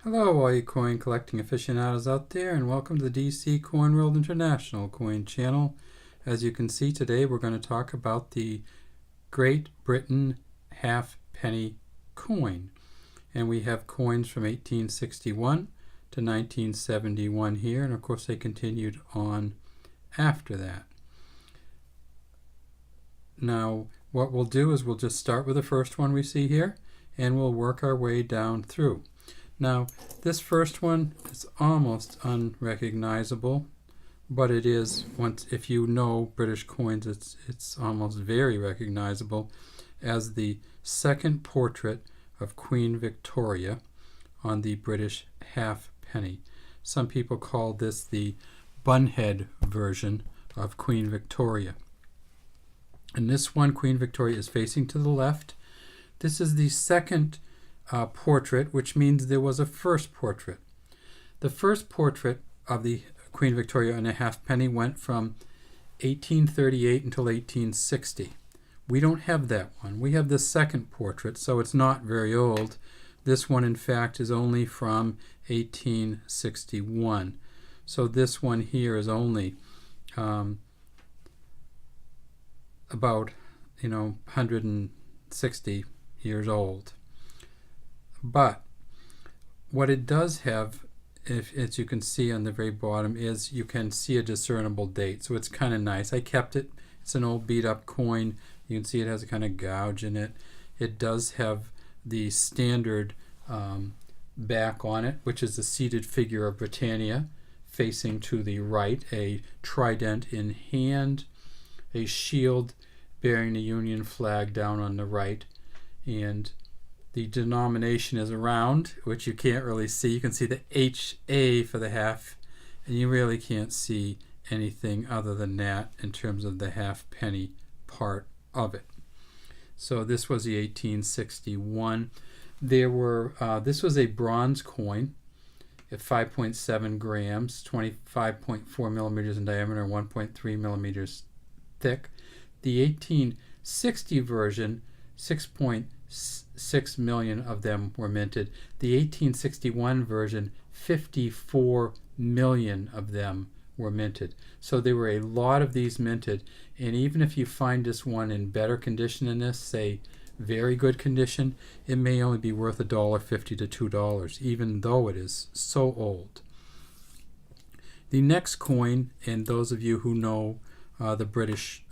Hello all you coin collecting aficionados out there, and welcome to the DC Coin World International coin channel. As you can see, today we're going to talk about the Great Britain halfpenny coin. And we have coins from 1861 to 1971 here, and of course they continued on after that. Now what we'll do is we'll just start with the first one we see here, and we'll work our way down through. Now, this first one is almost unrecognizable, but it is, if you know British coins, it's almost very recognizable as the second portrait of Queen Victoria on the British halfpenny. Some people call this the bunhead version of Queen Victoria. And this one, Queen Victoria, is facing to the left. This is the second portrait, which means there was a first portrait. The first portrait of the Queen Victoria in a halfpenny went from 1838 until 1860. We don't have that one. We have the second portrait, so it's not very old. This one, in fact, is only from 1861. So this one here is only about 160 years old. But what it does have, as you can see on the very bottom, is you can see a discernible date. So it's kind of nice. I kept it. It's an old beat up coin. You can see it has a kind of gouge in it. It does have the standard back on it, which is the seated figure of Britannia facing to the right, a trident in hand, a shield bearing the Union flag down on the right, and the denomination is around, which you can't really see. You can see the HA for the half, and you really can't see anything other than that in terms of the halfpenny part of it. So this was the 1861. This was a bronze coin at 5.7 grams, 25.4 millimeters in diameter, 1.3 millimeters thick. The 1860 version, 6.6 million of them were minted. The 1861 version, 54 million of them were minted. So there were a lot of these minted, and even if you find this one in better condition than this, say very good condition, it may only be worth $1.50 to $2, even though it is so old. The next coin, and those of you who know the British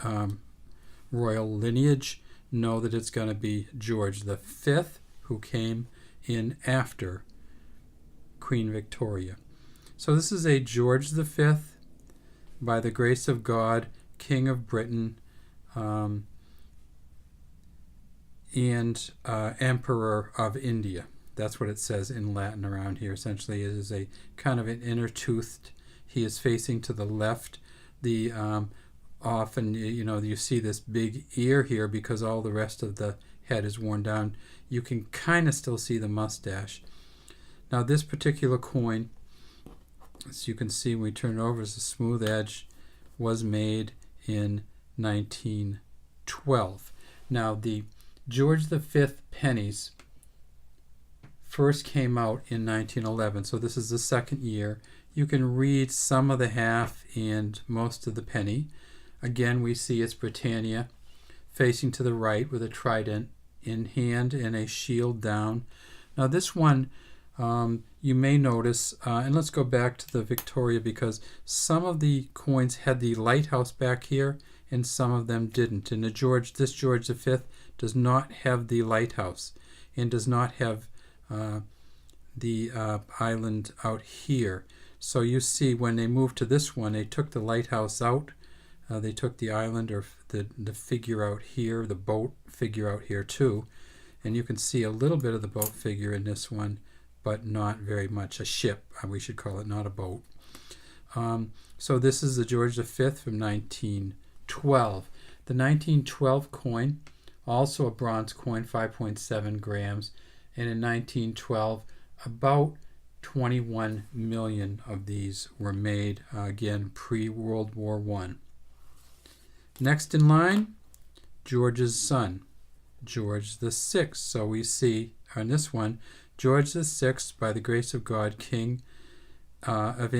royal lineage know that it's going to be George V, who came in after Queen Victoria. So this is a George V, by the grace of God, King of Britain, and Emperor of India. That's what it says in Latin around here. Essentially, it is a kind of an inner-toothed. He is facing to the left. The often you see this big ear here because all the rest of the head is worn down. You can kind of still see the mustache. Now this particular coin, as you can see when we turn it over, is a smooth edge, was made in 1912. Now the George V pennies first came out in 1911, so this is the second year. You can read some of the half and most of the penny. Again, we see it's Britannia facing to the right with a trident in hand and a shield down. Now this one, you may notice, and let's go back to the Victoria, because some of the coins had the lighthouse back here and some of them didn't. And this George V does not have the lighthouse and does not have the island out here. So you see when they moved to this one, they took the lighthouse out. They took the island, or the figure out here, the boat figure out here too. And you can see a little bit of the boat figure in this one, but not very much. A ship, we should call it, not a boat. So this is the George V from 1912. The 1912 coin, also a bronze coin, 5.7 grams. And in 1912, about 21 million of these were made, again, pre-World War I. Next in line, George's son, George VI. So we see on this one, George the Sixth, by the grace of God, King of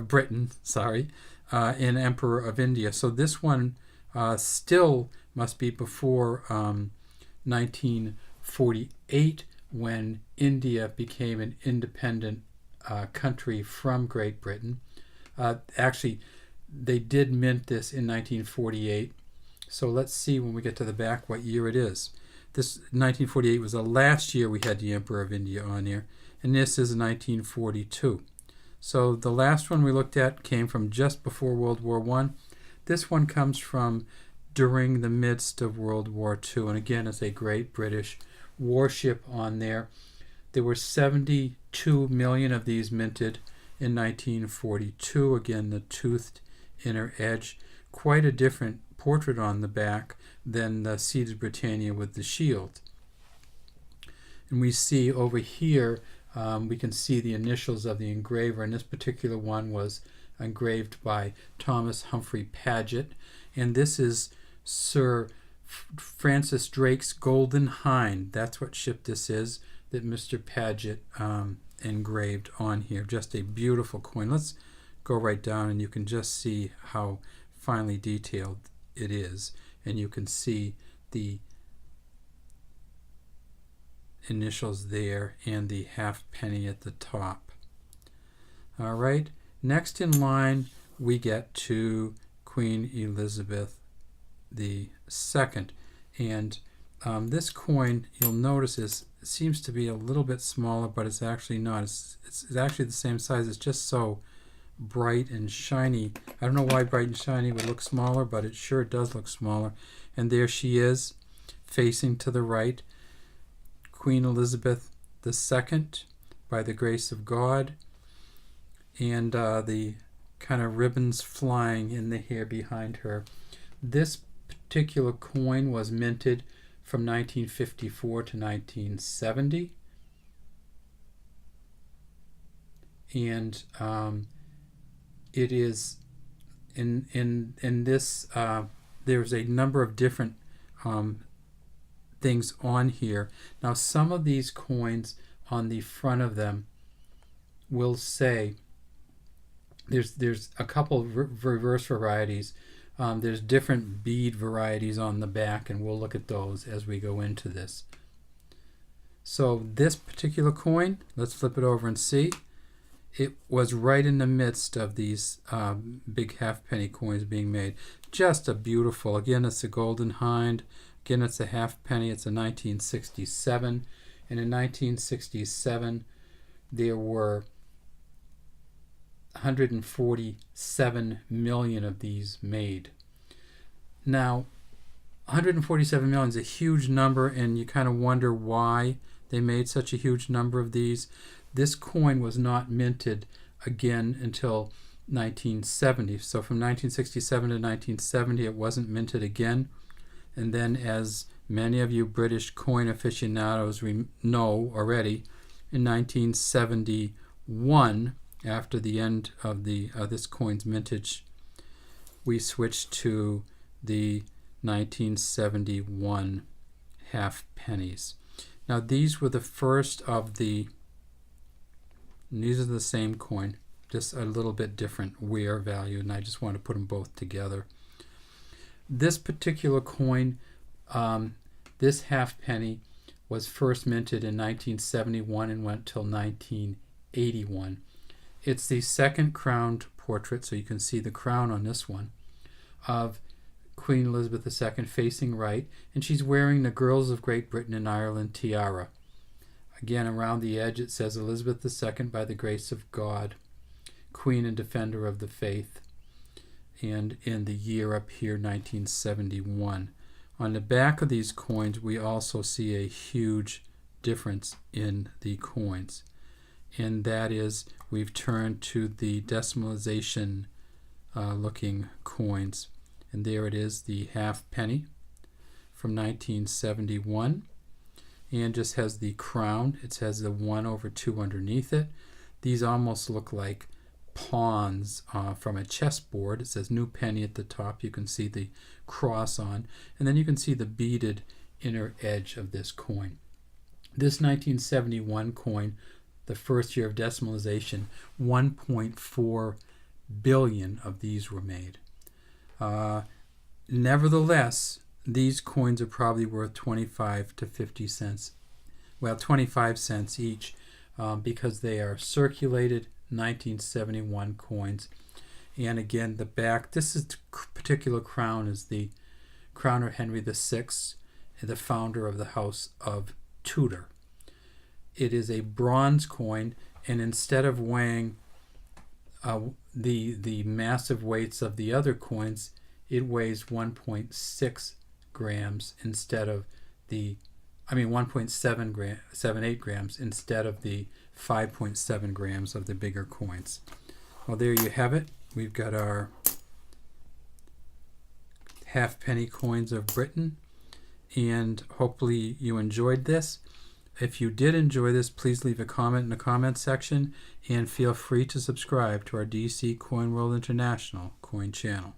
Britain, and Emperor of India. So this one still must be before 1948, when India became an independent country from Great Britain. Actually, they did mint this in 1948. So let's see when we get to the back what year it is. This 1948 was the last year we had the Emperor of India on here, and this is 1942. So the last one we looked at came from just before World War I. This one comes from during the midst of World War II, and again, it's a great British warship on there. There were 72 million of these minted in 1942. Again, the toothed inner edge. Quite a different portrait on the back than the seated Britannia with the shield. And we see over here, we can see the initials of the engraver, and this particular one was engraved by Thomas Humphrey Paget, and this is Sir Francis Drake's Golden Hind. That's what ship this is that Mr. Paget engraved on here. Just a beautiful coin. Let's go right down and you can just see how finely detailed it is, and you can see the initials there and the halfpenny at the top. All right, next in line we get to Queen Elizabeth II, and this coin, you'll notice, seems to be a little bit smaller, but it's actually not. It's actually the same size. It's just so bright and shiny. I don't know why bright and shiny would look smaller, but it sure does look smaller. And there she is, facing to the right, Queen Elizabeth II, by the grace of God, and the kind of ribbons flying in the hair behind her. This particular coin was minted from 1954 to 1970, and it is in this. There's a number of different things on here. Now, some of these coins on the front of them will say there's a couple of reverse varieties. There's different bead varieties on the back, and we'll look at those as we go into this. So this particular coin, let's flip it over and see. It was right in the midst of these big halfpenny coins being made. Just a beautiful, again, it's a Golden Hind. Again, it's a halfpenny. It's a 1967. And in 1967, there were 147 million of these made. Now, 147 million is a huge number, and you kind of wonder why they made such a huge number of these. This coin was not minted again until 1970. So from 1967 to 1970, it wasn't minted again. And then, as many of you British coin aficionados know already, in 1971, after the end of this coin's mintage, we switched to the 1971 half pennies. Now, these were the first of the. These are the same coin, just a little bit different wear value, and I just want to put them both together. This particular coin, this halfpenny, was first minted in 1971 and went till 1981. It's the second crowned portrait, so you can see the crown on this one, of Queen Elizabeth II facing right, and she's wearing the Girls of Great Britain and Ireland tiara. Again, around the edge it says Elizabeth II, by the grace of God, Queen and Defender of the Faith, and in the year up here, 1971. On the back of these coins, we also see a huge difference in the coins, and that is we've turned to the decimalization looking coins, and there it is, the half penny from 1971, and just has the crown. It has the 1/2 underneath it. These almost look like pawns from a chessboard. It says new penny at the top. You can see the cross on, and then you can see the beaded inner edge of this coin. This 1971 coin, the first year of decimalization, 1.4 billion of these were made. Nevertheless, these coins are probably worth 25 to 50 cents. Well, 25 cents each, because they are circulated 1971 coins. And again, the back, this is particular crown is the crown of Henry VI, the founder of the House of Tudor. It is a bronze coin, and instead of weighing the massive weights of the other coins, it weighs 1.6 grams instead of 1.78 grams instead of the 5.7 grams of the bigger coins. Well, there you have it. We've got our halfpenny coins of Britain, and hopefully you enjoyed this. If you did enjoy this, please leave a comment in the comment section, and feel free to subscribe to our DC Coin World International coin channel.